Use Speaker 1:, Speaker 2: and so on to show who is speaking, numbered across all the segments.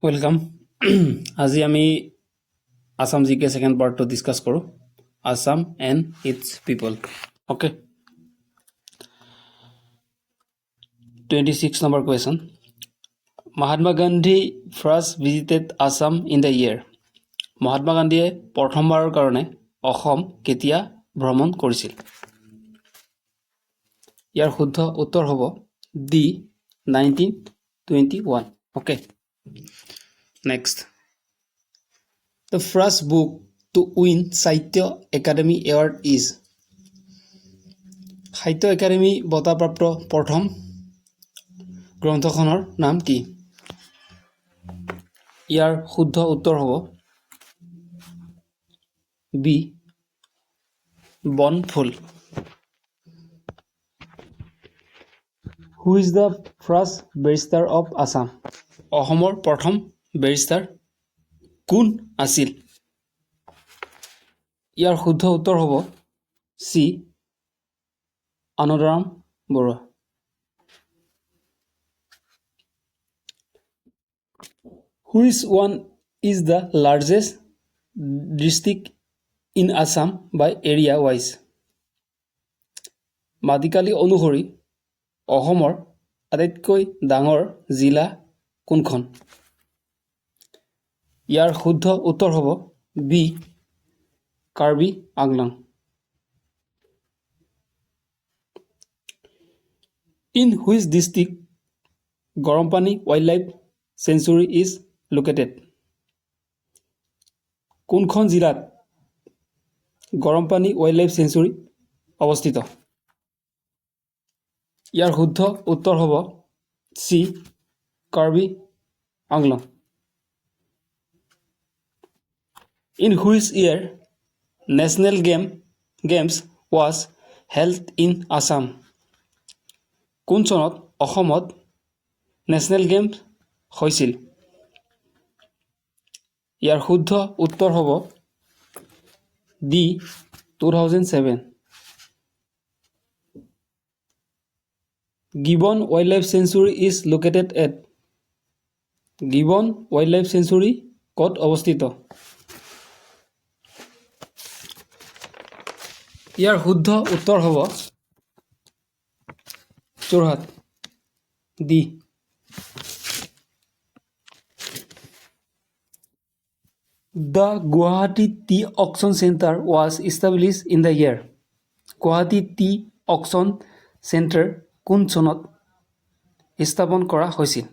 Speaker 1: Welcome. আজি আমি আসাম জিকে সেকেন্ড পার্টটো ডিসকাস করো Assam and its people. Okay, 26 number question. Mahatma Gandhi first visited Assam in the year. Mahatma গান্ধীয়ে প্ৰথমবাৰৰ কাৰণে অসম কেতিয়া ভ্ৰমণ কৰিছিল? ইয়াৰ শুদ্ধ উত্তৰ হ'ব D 1921. Okay, next. The first book to win Sahitya Academy Award is Sahitya Akademi বঁটাপ্ৰাপ্ত প্ৰথম গ্ৰন্থখনৰ নাম কি? ইয়াৰ শুদ্ধ উত্তৰ হ'ব B Banphool. Who is the first barrister of Assam? অসমৰ প্ৰথম বেৰিষ্টাৰ কোন আছিল? ইয়াৰ শুদ্ধ উত্তৰ হ'ব C Anandaram Baruah. Which one is the largest district in Assam by area wise? মাটিকালি অনুসৰি অসমৰ আটাইতকৈ ডাঙৰ জিলা কোনখন? ইয়াৰ শুদ্ধ উত্তৰ হ'ব B Karbi Anglong. In which district Gorompani Wildlife Sanctuary is located? কোনখন জিলাত গৰমপানী ৱাইল্ডলাইফ চেঞ্চুৰী অৱস্থিত? ইয়াৰ শুদ্ধ উত্তৰ হ'ব C Karbi Anglong. In which year National Games was held in Assam? কোন চনত অসমত নেশ্যনেল গেমছ হৈছিল? ইয়াৰ শুদ্ধ উত্তৰ হ'ব D 2007। Gibbon Wildlife Sanctuary is located at Gibbon Wildlife Sanctuary ক'ত অৱস্থিত? ইয়াৰ শুদ্ধ উত্তৰ হ'ব Jorhat D. The Guwahati Tea Auction Center was established in the year. Guwahati Tea Auction Center কোন চনত স্থাপন কৰা হৈছিল?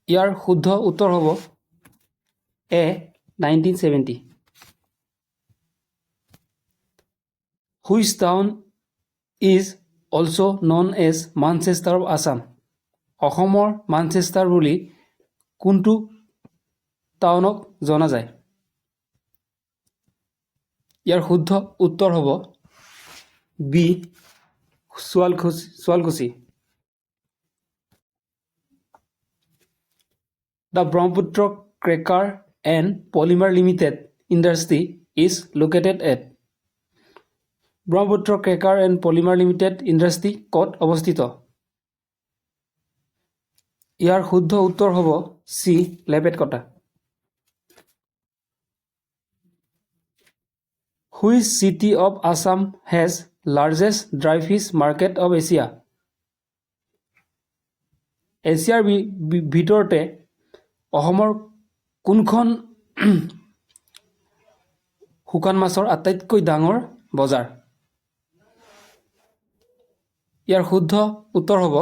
Speaker 1: ইয়াৰ শুদ্ধ উত্তৰ হ'ব এ 1970। Which town is also known as Manchester of Assam? অসমৰ মানচেষ্টাৰ বুলি কোনটো টাউনক জনা যায়? ইয়াৰ শুদ্ধ উত্তৰ হ'ব B Sualkuchi. The Brahmaputra Cracker and Polymer Limited Industry is located at Brahmaputra cracker and polymer limited industry ক'ত অৱস্থিত? ইয়াৰ শুদ্ধ উত্তৰ হ'ব C লেপেটকটা। Which city of Assam has largest dry fish market of Asia? এছিয়াৰ ভিতৰতে অসমৰ কোনখন শুকান মাছৰ আটাইতকৈ ডাঙৰ বজাৰ? ইয়াৰ শুদ্ধ উত্তৰ হ'ব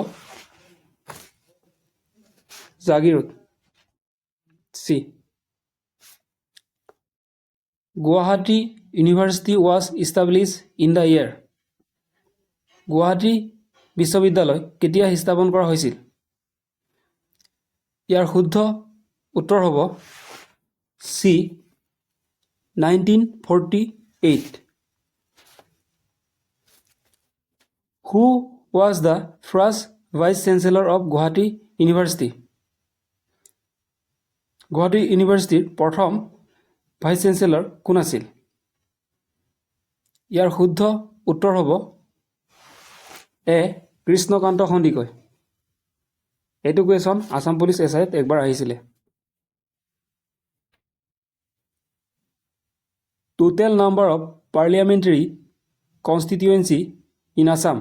Speaker 1: Jagiroad C. Guwahati University was established in the year. Guwahati বিশ্ববিদ্যালয় কেতিয়া স্থাপন কৰা হৈছিল? ইয়াৰ শুদ্ধ উত্তৰ হ'ব C 1948। Who was the first vice chancellor of Guwahati University? Guwahati ইউনিভাৰ্চিটিৰ প্ৰথম ভাইচ চেঞ্চেলৰ কোন আছিল? ইয়াৰ শুদ্ধ উত্তৰ হ'ব এ কৃষ্ণকান্ত সন্দিকৈ। এইটো কুৱেশ্যন আসাম পুলিচ এছআইত একবাৰ আহিছিলে। total number of parliamentary constituency in Assam?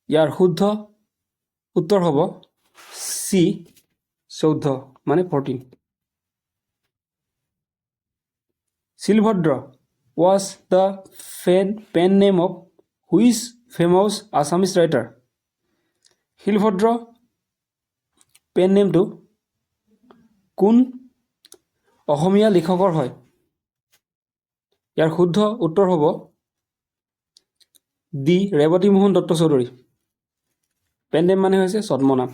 Speaker 1: ইয়াৰ শুদ্ধ উত্তৰ হ'ব চি 14 মানে 14 Silbhadra was the pen name of which famous Assamese writer? Silbhadra pen name to কোন অসমীয়া লেখকৰ হয় ইয়াৰ শুদ্ধ উত্তৰ হ'ব D Rebati Mohan Dutta Choudhury pen name মানে হৈছে ছদ্মনাম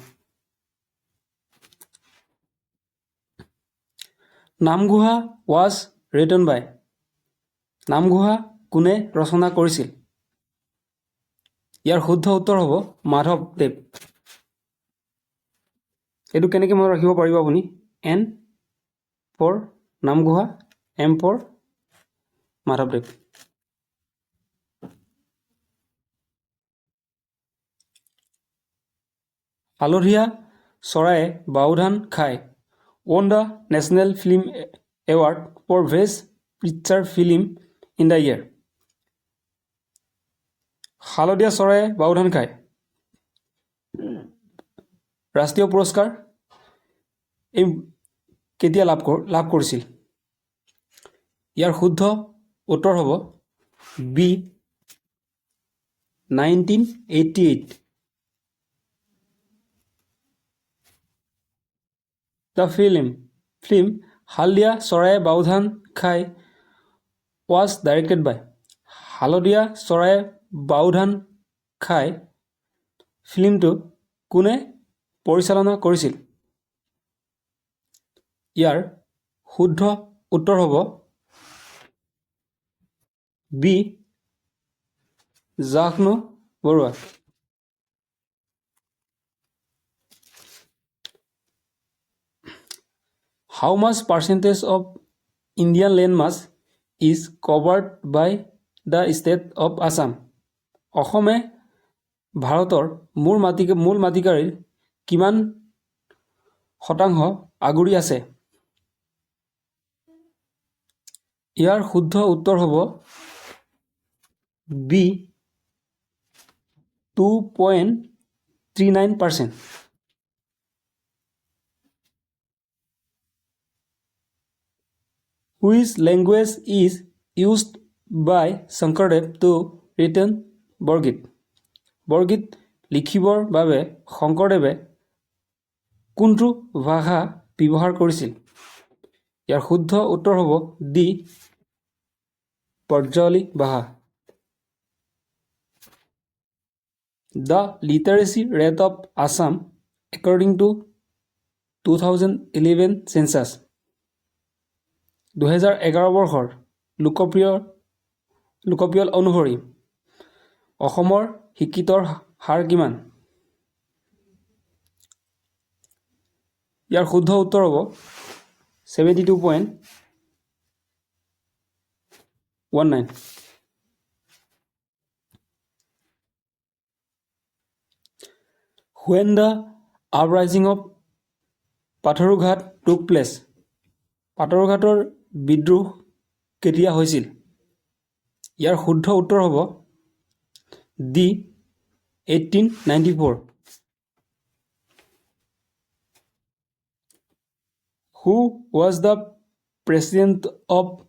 Speaker 1: নামগুহা was written by নামগুহা কোনে ৰচনা কৰিছিল ইয়াৰ শুদ্ধ উত্তৰ হ'ব মাধৱদেৱ এটো কেনেকৈ মনত ৰাখিব পাৰিব আপুনি N for নামগুহা M for মাধৱদেৱ হালধীয়া চৰায়ে বাওধান খাই won the National Film Award for Best Picture Film in the year. হালধীয়া চৰায়ে বাওধান খাই ৰাষ্ট্ৰীয় পুৰস্কাৰ এই কেতিয়া লাভ কৰিছিল ইয়াৰ শুদ্ধ উত্তৰ হ'ব বি 1988 The film হালদিয়া চৰায়ে বাওধান খাই was directed by হালদিয়া চৰায়ে বাওধান খাই ফিল্মটো কোনে পৰিচালনা কৰিছিল ইয়াৰ শুদ্ধ উত্তৰ হ'ব B Jahnu Barua How much percentage of Indian landmass is covered by the state of Assam? অসমে ভাৰতৰ মূল মাটিকাৰীৰ কিমান শতাংশ আগুৰি আছে ইয়াৰ শুদ্ধ উত্তৰ হ'ব B 2.39% Which language is used by Shankardev to written Borgeet Borgeet লিখিবৰ বাবে শংকৰদেৱে কোনটো ভাষা ব্যৱহাৰ কৰিছিল ইয়াৰ শুদ্ধ উত্তৰ হ'ব ডি ব্ৰজাৱলী ভাষা The literacy rate of Assam according to 2011 census 2011 বৰ্ষৰ লোকপিয়ল অনুসৰি অসমৰ শিক্ষিতৰ হাৰ কিমান ইয়াৰ শুদ্ধ উত্তৰ হ'ব 72.19 When the uprising of Patharughat took place পাটৰঘাটৰ বিদ্ৰোহ কেতিয়া হৈছিল ইয়াৰ শুদ্ধ উত্তৰ হ'ব D 1894 Who was the president of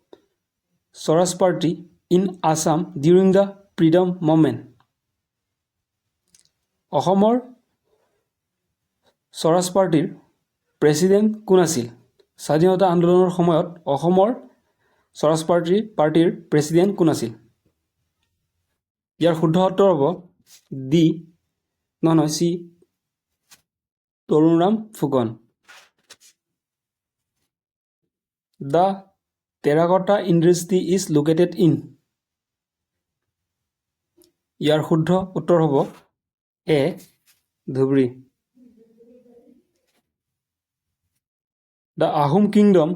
Speaker 1: Swaraj Party in Assam during the freedom movement অসমৰ স্বৰাজ পাৰ্টিৰ প্ৰেসিডেন্ট কোন আছিল স্বাধীনতা আন্দোলনৰ সময়ত অসমৰ স্বৰাজ পাৰ্টিৰ প্ৰেসিডেন্ট কোন আছিল ইয়াৰ শুদ্ধ উত্তৰ হ'ব ডি নহয় সি Tarunram Phukan The terracotta industry is located in ইয়াৰ শুদ্ধ উত্তৰ হ'ব এ Dhubri The Ahom kingdom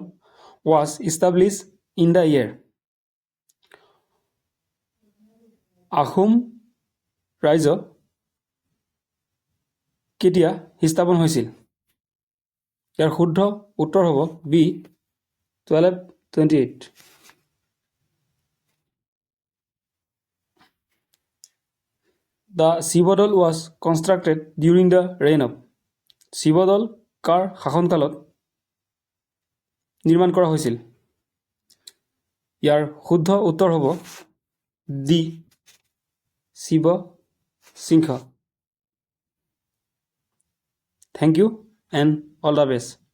Speaker 1: was established in the year Ahom ৰাজ্য কেতিয়া স্থাপন হৈছিল ইয়াৰ শুদ্ধ উত্তৰ হ'ব B 12 28. The Sivadol was constructed during the reign of. Sivadol কাৰ শাসনকালত নিৰ্মাণ কৰা হৈছিল? ইয়াৰ শুদ্ধ উত্তৰ হ'ব D Siva Singha. Thank you and all the best.